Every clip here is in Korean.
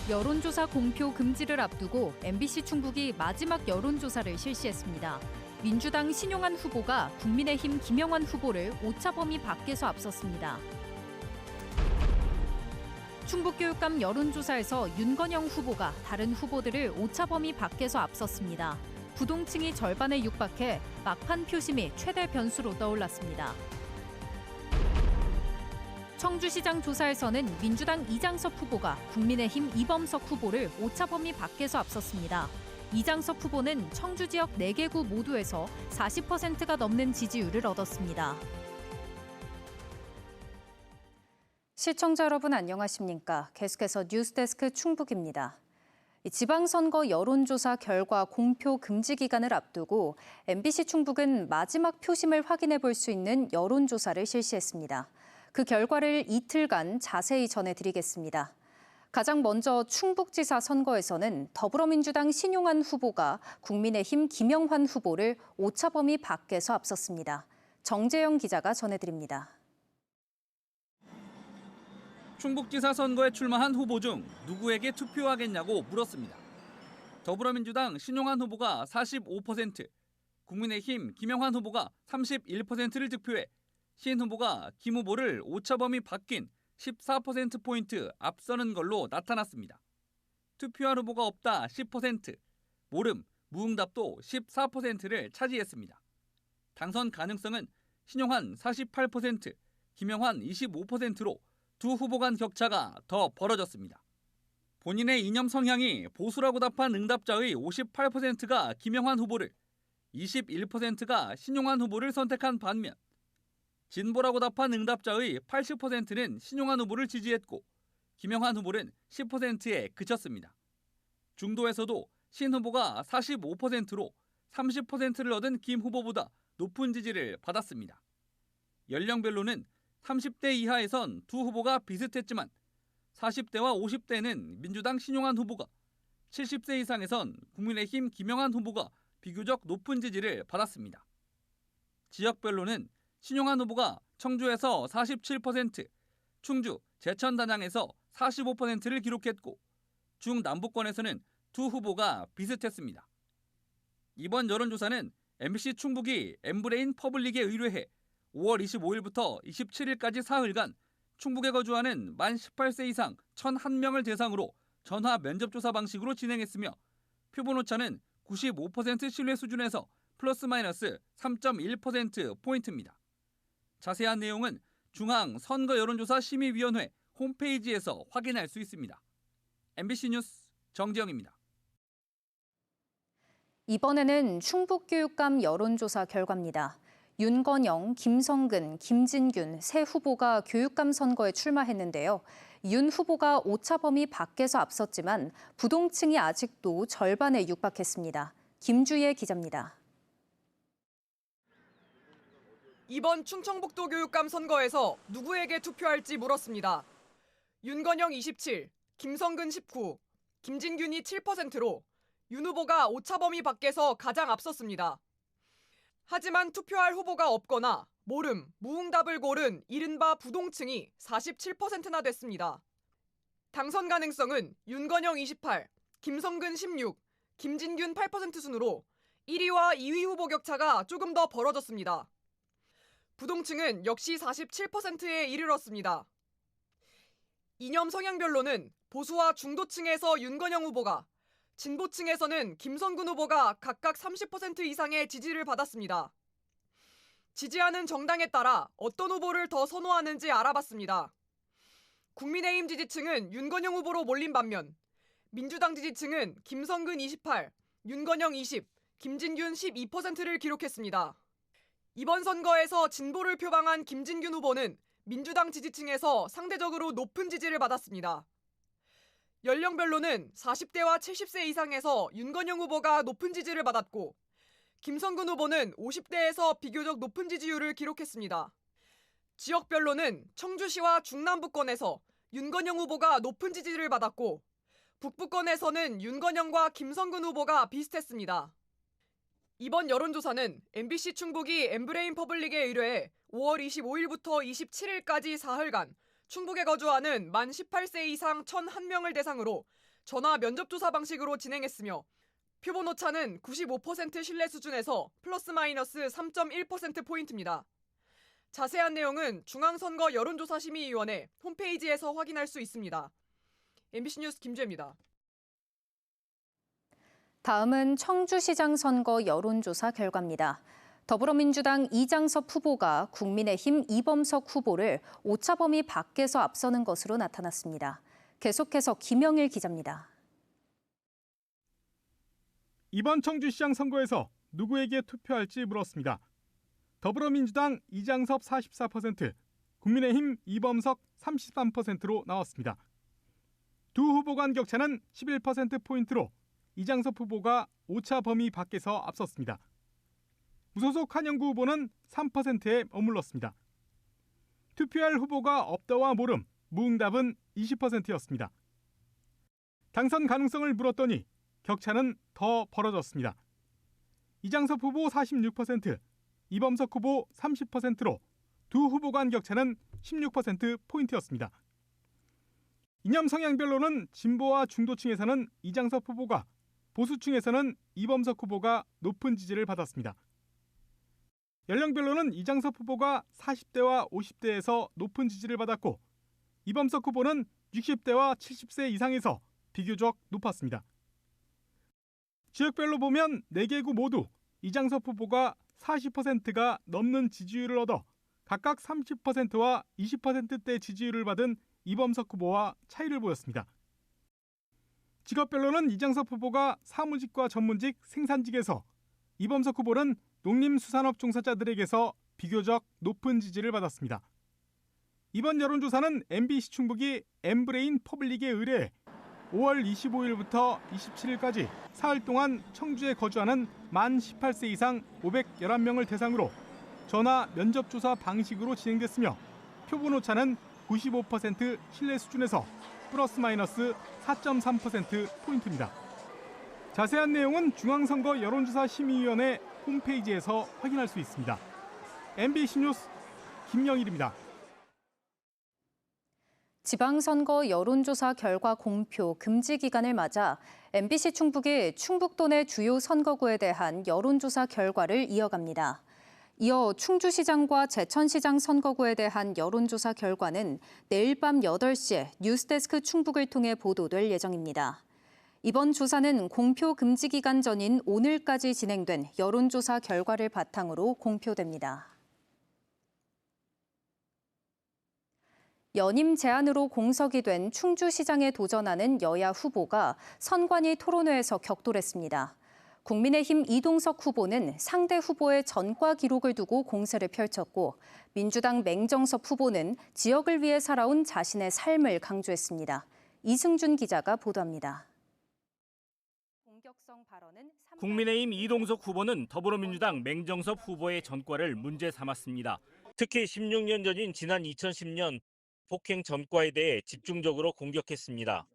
여론조사 공표 금지를 앞두고 MBC 충북이 마지막 여론조사를 실시했습니다. 민주당 신용한 후보가 국민의힘 김영환 후보를 오차범위 밖에서 앞섰습니다. 충북교육감 여론조사에서 윤건영 후보가 다른 후보들을 오차범위 밖에서 앞섰습니다. 부동층이 절반에 육박해 막판 표심이 최대 변수로 떠올랐습니다. 청주시장 조사에서는 민주당 이장섭 후보가 국민의힘 이범석 후보를 오차범위 밖에서 앞섰습니다. 이장섭 후보는 청주 지역 4개구 모두에서 40%가 넘는 지지율을 얻었습니다. 시청자 여러분 안녕하십니까? 계속해서 뉴스데스크 충북입니다. 지방선거 여론조사 결과 공표 금지 기간을 앞두고 MBC 충북은 마지막 표심을 확인해 볼 수 있는 여론조사를 실시했습니다. 그 결과를 이틀간 자세히 전해드리겠습니다. 가장 먼저 충북지사 선거에서는 더불어민주당 신용한 후보가 국민의힘 김영환 후보를 오차범위 밖에서 앞섰습니다. 정재영 기자가 전해드립니다. 충북지사 선거에 출마한 후보 중 누구에게 투표하겠냐고 물었습니다. 더불어민주당 신용한 후보가 45%, 국민의힘 김영환 후보가 31%를 득표해 신 후보가 김 후보를 오차범위 밖인 14%포인트 앞서는 걸로 나타났습니다. 투표한 후보가 없다 10%, 모름, 무응답도 14%를 차지했습니다. 당선 가능성은 신용한 48%, 김영환 25%로 두 후보 간 격차가 더 벌어졌습니다. 본인의 이념 성향이 보수라고 답한 응답자의 58%가 김영환 후보를, 21%가 신용한 후보를 선택한 반면 진보라고 답한 응답자의 80%는 신용한 후보를 지지했고 김영환 후보는 10%에 그쳤습니다. 중도에서도 신 후보가 45%로 30%를 얻은 김 후보보다 높은 지지를 받았습니다. 연령별로는 30대 이하에선 두 후보가 비슷했지만 40대와 50대는 민주당 신용한 후보가, 70세 이상에선 국민의힘 김영환 후보가 비교적 높은 지지를 받았습니다. 지역별로는 신용한 후보가 청주에서 47%, 충주, 제천 단양에서 45%를 기록했고 중남부권에서는 두 후보가 비슷했습니다. 이번 여론조사는 MBC 충북이 엠브레인 퍼블릭에 의뢰해 5월 25일부터 27일까지 사흘간 충북에 거주하는 만 18세 이상 1,001명을 대상으로 전화 면접조사 방식으로 진행했으며 표본 오차는 95% 신뢰 수준에서 플러스 마이너스 3.1%포인트입니다. 자세한 내용은 중앙선거여론조사심의위원회 홈페이지에서 확인할 수 있습니다. MBC 뉴스 정재영입니다. 이번에는 충북교육감 여론조사 결과입니다. 윤건영, 김성근, 김진균 세 후보가 교육감 선거에 출마했는데요. 윤 후보가 오차범위 밖에서 앞섰지만 부동층이 아직도 절반에 육박했습니다. 김주예 기자입니다. 이번 충청북도 교육감 선거에서 누구에게 투표할지 물었습니다. 윤건영 27, 김성근 19, 김진균이 7%로 윤 후보가 오차범위 밖에서 가장 앞섰습니다. 하지만 투표할 후보가 없거나 모름, 무응답을 고른 이른바 부동층이 47%나 됐습니다. 당선 가능성은 윤건영 28, 김성근 16, 김진균 8% 순으로 1위와 2위 후보 격차가 조금 더 벌어졌습니다. 부동층은 역시 47%에 이르렀습니다. 이념 성향별로는 보수와 중도층에서 윤건영 후보가, 진보층에서는 김성근 후보가 각각 30% 이상의 지지를 받았습니다. 지지하는 정당에 따라 어떤 후보를 더 선호하는지 알아봤습니다. 국민의힘 지지층은 윤건영 후보로 몰린 반면 민주당 지지층은 김성근 28, 윤건영 20, 김진균 12%를 기록했습니다. 이번 선거에서 진보를 표방한 김진균 후보는 민주당 지지층에서 상대적으로 높은 지지를 받았습니다. 연령별로는 40대와 70세 이상에서 윤건영 후보가 높은 지지를 받았고 김성근 후보는 50대에서 비교적 높은 지지율을 기록했습니다. 지역별로는 청주시와 중남부권에서 윤건영 후보가 높은 지지를 받았고 북부권에서는 윤건영과 김성근 후보가 비슷했습니다. 이번 여론조사는 MBC 충북이 엠브레인 퍼블릭에 의뢰해 5월 25일부터 27일까지 사흘간 충북에 거주하는 만 18세 이상 1,001명을 대상으로 전화 면접 조사 방식으로 진행했으며 표본 오차는 95% 신뢰 수준에서 플러스 마이너스 3.1%포인트입니다. 자세한 내용은 중앙선거 여론조사심의위원회 홈페이지에서 확인할 수 있습니다. MBC 뉴스 김주혜입니다. 다음은 청주시장 선거 여론조사 결과입니다. 더불어민주당 이장섭 후보가 국민의힘 이범석 후보를 오차 범위 밖에서 앞서는 것으로 나타났습니다. 계속해서 김영일 기자입니다. 이번 청주시장 선거에서 누구에게 투표할지 물었습니다. 더불어민주당 이장섭 44%, 국민의힘 이범석 33%로 나왔습니다. 두 후보 간 격차는 11%포인트로 이장섭 후보가 오차 범위 밖에서 앞섰습니다. 무소속 한영구 후보는 3%에 머물렀습니다. 투표할 후보가 없다와 모름, 무응답은 20%였습니다. 당선 가능성을 물었더니 격차는 더 벌어졌습니다. 이장섭 후보 46%, 이범석 후보 30%로 두 후보 간 격차는 16%포인트였습니다. 이념 성향별로는 진보와 중도층에서는 이장섭 후보가, 보수층에서는 이범석 후보가 높은 지지를 받았습니다. 연령별로는 이장섭 후보가 40대와 50대에서 높은 지지를 받았고 이범석 후보는 60대와 70세 이상에서 비교적 높았습니다. 지역별로 보면 4개구 모두 이장섭 후보가 40%가 넘는 지지율을 얻어 각각 30%와 20%대 지지율을 받은 이범석 후보와 차이를 보였습니다. 직업별로는 이장섭 후보가 사무직과 전문직, 생산직에서, 이범석 후보는 농림수산업 종사자들에게서 비교적 높은 지지를 받았습니다. 이번 여론조사는 MBC 충북이 엠브레인 퍼블릭에 의뢰해 5월 25일부터 27일까지 사흘 동안 청주에 거주하는 만 18세 이상 511명을 대상으로 전화 면접조사 방식으로 진행됐으며 표본 오차는 95% 신뢰 수준에서 플러스 마이너스 4.3%포인트입니다. 자세한 내용은 중앙선거 여론조사 심의위원회 홈페이지에서 확인할 수 있습니다. MBC 뉴스 김영일입니다. 지방선거 여론조사 결과 공표 금지 기간을 맞아 MBC 충북이 충북도 내 주요 선거구에 대한 여론조사 결과를 이어갑니다. 이어 충주시장과 제천시장 선거구에 대한 여론조사 결과는 내일 밤 8시에 뉴스데스크 충북을 통해 보도될 예정입니다. 이번 조사는 공표 금지 기간 전인 오늘까지 진행된 여론조사 결과를 바탕으로 공표됩니다. 연임 제안으로 공석이 된 충주시장에 도전하는 여야 후보가 선관위 토론회에서 격돌했습니다. 국민의힘 이동석 후보는 상대 후보의 전과 기록을 두고 공세를 펼쳤고 민주당 맹정섭 후보는 지역을 위해 살아온 자신의 삶을 강조했습니다. 이승준 기자가 보도합니다. 공격성 발언은 국민의힘 이동석 후보는 더불어민주당 맹정섭 후보의 전과를 문제 삼았습니다. 특히 16년 전인 지난 2010년 폭행 전과에 대해 집중적으로 공격했습니다.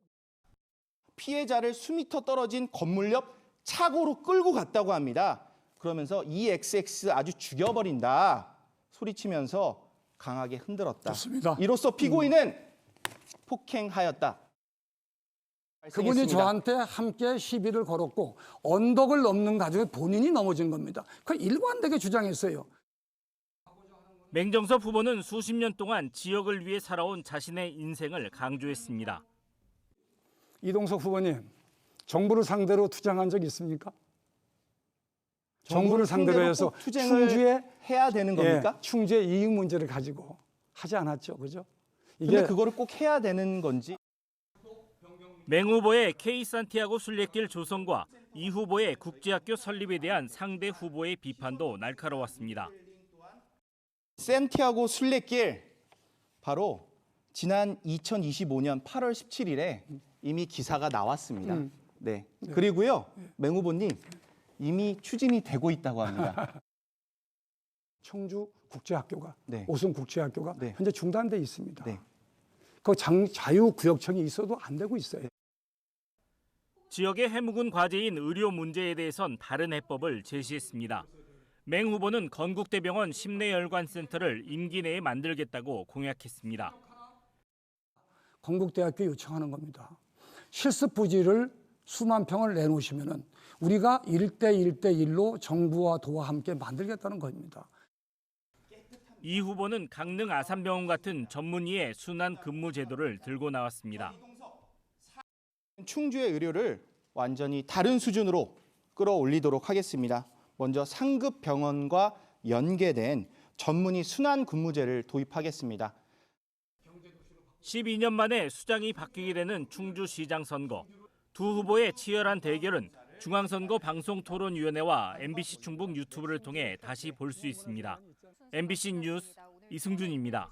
피해자를 수미터 떨어진 건물 옆 차고로 끌고 갔다고 합니다. 그러면서 이 XX 아주 죽여버린다 소리치면서 강하게 흔들었다. 좋습니다. 이로써 피고인은 폭행하였다. 그분이 발생했습니다. 저한테 함께 시비를 걸었고 언덕을 넘는 과정에 본인이 넘어진 겁니다. 그 일관되게 주장했어요. 맹정섭 후보는 수십 년 동안 지역을 위해 살아온 자신의 인생을 강조했습니다. 이동석 후보님, 정부를 상대로 투쟁한 적 있습니까? 정부를 상대로 해서 투쟁을 충주에 해야 되는 겁니까? 충주의 이익 문제를 가지고 하지 않았죠, 그죠? 근데 그거를 꼭 해야 되는 건지. 맹 후보의 K산티아고 순례길 조성과 이 후보의 국제학교 설립에 대한 상대 후보의 비판도 날카로웠습니다. 산티아고 순례길 바로 지난 2025년 8월 17일에 이미 기사가 나왔습니다. 네. 그리고요, 맹 후보님 이미 추진이 되고 있다고 합니다. 청주 국제학교가, 네. 오송 국제학교가 네. 현재 중단돼 있습니다. 네. 그 자유구역청이 있어도 안 되고 있어요. 지역의 해묵은 과제인 의료 문제에 대해선 다른 해법을 제시했습니다. 맹 후보는 건국대병원 심내혈관센터를 임기 내에 만들겠다고 공약했습니다. 건국대학교 요청하는 겁니다. 실습 부지를 수만 평을 내놓으시면은 우리가 1대1대1로 정부와 도와 함께 만들겠다는 겁니다. 이 후보는 강릉 아산병원 같은 전문의의 순환 근무 제도를 들고 나왔습니다. 충주의 의료를 완전히 다른 수준으로 끌어올리도록 하겠습니다. 먼저 상급 병원과 연계된 전문의 순환 근무제를 도입하겠습니다. 12년 만에 수장이 바뀌게 되는 충주시장 선거. 두 후보의 치열한 대결은 중앙선거 방송토론위원회와 MBC 충북 유튜브를 통해 다시 볼 수 있습니다. MBC 뉴스 이승준입니다.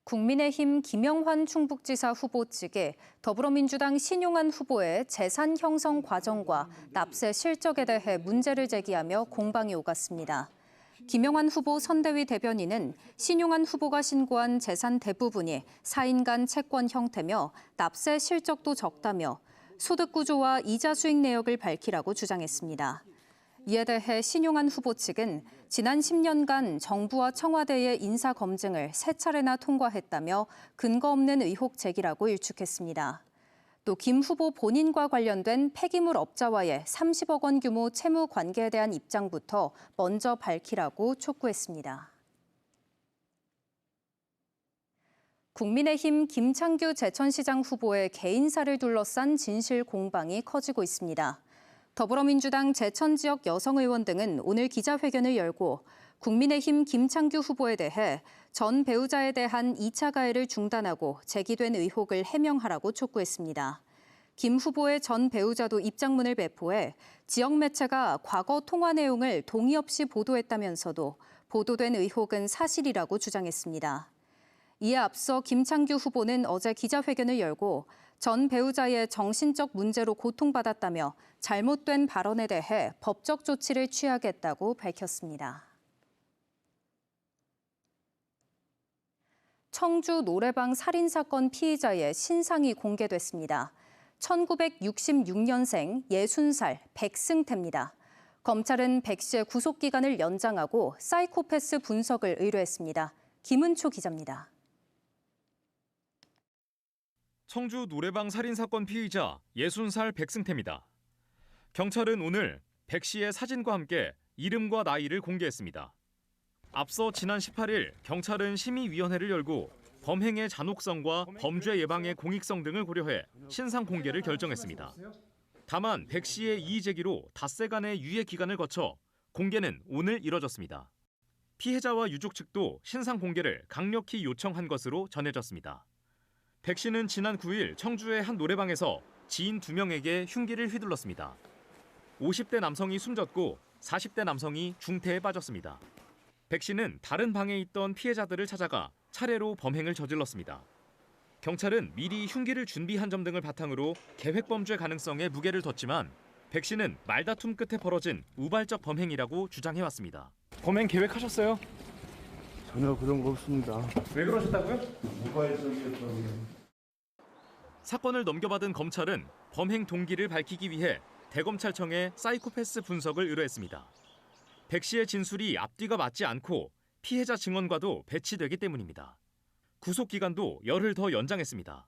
국민의힘 김영환 충북지사 후보 측에 더불어민주당 신용환 후보의 재산 형성 과정과 납세 실적에 대해 문제를 제기하며 공방이 오갔습니다. 김영환 후보 선대위 대변인은 신용환 후보가 신고한 재산 대부분이 4인 간 채권 형태며 납세 실적도 적다며 소득 구조와 이자 수익 내역을 밝히라고 주장했습니다. 이에 대해 신용환 후보 측은 지난 10년간 정부와 청와대의 인사 검증을 3차례나 통과했다며 근거 없는 의혹 제기라고 일축했습니다. 또 김 후보 본인과 관련된 폐기물 업자와의 30억 원 규모 채무 관계에 대한 입장부터 먼저 밝히라고 촉구했습니다. 국민의힘 김창규 제천시장 후보의 개인사를 둘러싼 진실 공방이 커지고 있습니다. 더불어민주당 제천 지역 여성 의원 등은 오늘 기자회견을 열고 국민의힘 김창규 후보에 대해 전 배우자에 대한 2차 가해를 중단하고 제기된 의혹을 해명하라고 촉구했습니다. 김 후보의 전 배우자도 입장문을 배포해 지역 매체가 과거 통화 내용을 동의 없이 보도했다면서도 보도된 의혹은 사실이라고 주장했습니다. 이에 앞서 김창규 후보는 어제 기자회견을 열고 전 배우자의 정신적 문제로 고통받았다며 잘못된 발언에 대해 법적 조치를 취하겠다고 밝혔습니다. 청주 노래방 살인사건 피의자의 신상이 공개됐습니다. 1966년생 60살 백승태입니다. 검찰은 백 씨의 구속기간을 연장하고 사이코패스 분석을 의뢰했습니다. 김은초 기자입니다. 청주 노래방 살인사건 피의자 60살 백승태입니다. 경찰은 오늘 백 씨의 사진과 함께 이름과 나이를 공개했습니다. 앞서 지난 18일 경찰은 심의위원회를 열고 범행의 잔혹성과 범죄 예방의 공익성 등을 고려해 신상 공개를 결정했습니다. 다만 백 씨의 이의 제기로 닷새간의 유예 기간을 거쳐 공개는 오늘 이뤄졌습니다. 피해자와 유족 측도 신상 공개를 강력히 요청한 것으로 전해졌습니다. 백 씨는 지난 9일 청주의 한 노래방에서 지인 2명에게 흉기를 휘둘렀습니다. 50대 남성이 숨졌고 40대 남성이 중태에 빠졌습니다. 백 씨는 다른 방에 있던 피해자들을 찾아가 차례로 범행을 저질렀습니다. 경찰은 미리 흉기를 준비한 점 등을 바탕으로 계획범죄 가능성에 무게를 뒀지만 백 씨는 말다툼 끝에 벌어진 우발적 범행이라고 주장해왔습니다. 범행 계획하셨어요? 전혀 그런 거 없습니다. 왜 그러셨다고요? 우발적이었다고요. 사건을 넘겨받은 검찰은 범행 동기를 밝히기 위해 대검찰청에 사이코패스 분석을 의뢰했습니다. 백 씨의 진술이 앞뒤가 맞지 않고 피해자 증언과도 배치되기 때문입니다. 구속 기간도 열흘 더 연장했습니다.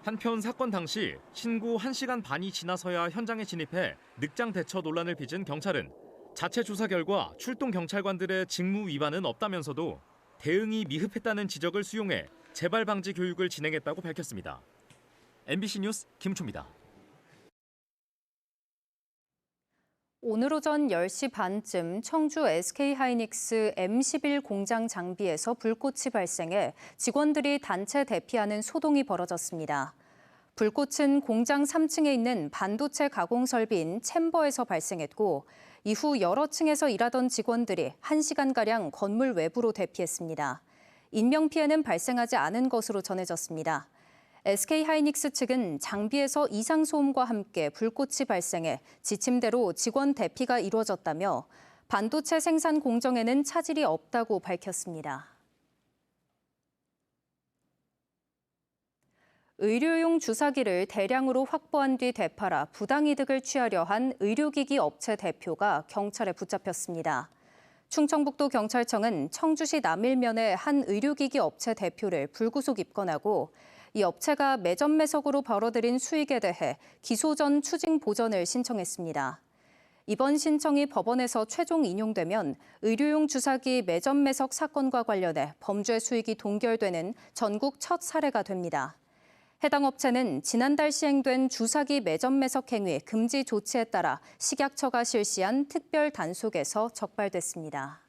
한편 사건 당시 신고 1시간 반이 지나서야 현장에 진입해 늑장 대처 논란을 빚은 경찰은 자체 조사 결과 출동 경찰관들의 직무 위반은 없다면서도 대응이 미흡했다는 지적을 수용해 재발 방지 교육을 진행했다고 밝혔습니다. MBC 뉴스 김초입니다. 오늘 오전 10시 반쯤 청주 SK하이닉스 M11 공장 장비에서 불꽃이 발생해 직원들이 단체 대피하는 소동이 벌어졌습니다. 불꽃은 공장 3층에 있는 반도체 가공 설비인 챔버에서 발생했고 이후 여러 층에서 일하던 직원들이 1시간가량 건물 외부로 대피했습니다. 인명피해는 발생하지 않은 것으로 전해졌습니다. SK하이닉스 측은 장비에서 이상 소음과 함께 불꽃이 발생해 지침대로 직원 대피가 이루어졌다며 반도체 생산 공정에는 차질이 없다고 밝혔습니다. 의료용 주사기를 대량으로 확보한 뒤 되팔아 부당이득을 취하려 한 의료기기 업체 대표가 경찰에 붙잡혔습니다. 충청북도 경찰청은 청주시 남일면의 한 의료기기 업체 대표를 불구속 입건하고 이 업체가 매점 매석으로 벌어들인 수익에 대해 기소 전 추징 보전을 신청했습니다. 이번 신청이 법원에서 최종 인용되면 의료용 주사기 매점 매석 사건과 관련해 범죄 수익이 동결되는 전국 첫 사례가 됩니다. 해당 업체는 지난달 시행된 주사기 매점 매석 행위 금지 조치에 따라 식약처가 실시한 특별 단속에서 적발됐습니다.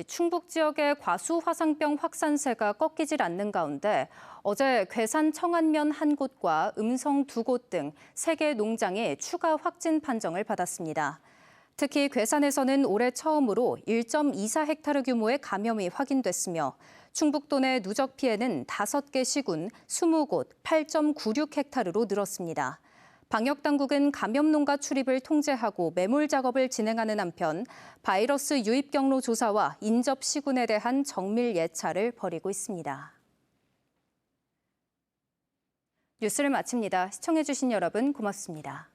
충북 지역의 과수 화상병 확산세가 꺾이질 않는 가운데 어제 괴산 청안면 한 곳과 음성 2곳 등 3개 농장이 추가 확진 판정을 받았습니다. 특히 괴산에서는 올해 처음으로 1.24헥타르 규모의 감염이 확인됐으며 충북도 내 누적 피해는 5개 시군 20곳 8.96헥타르로 늘었습니다. 방역당국은 감염 농가 출입을 통제하고 매몰 작업을 진행하는 한편 바이러스 유입 경로 조사와 인접 시군에 대한 정밀 예찰을 벌이고 있습니다. 뉴스를 마칩니다. 시청해주신 여러분 고맙습니다.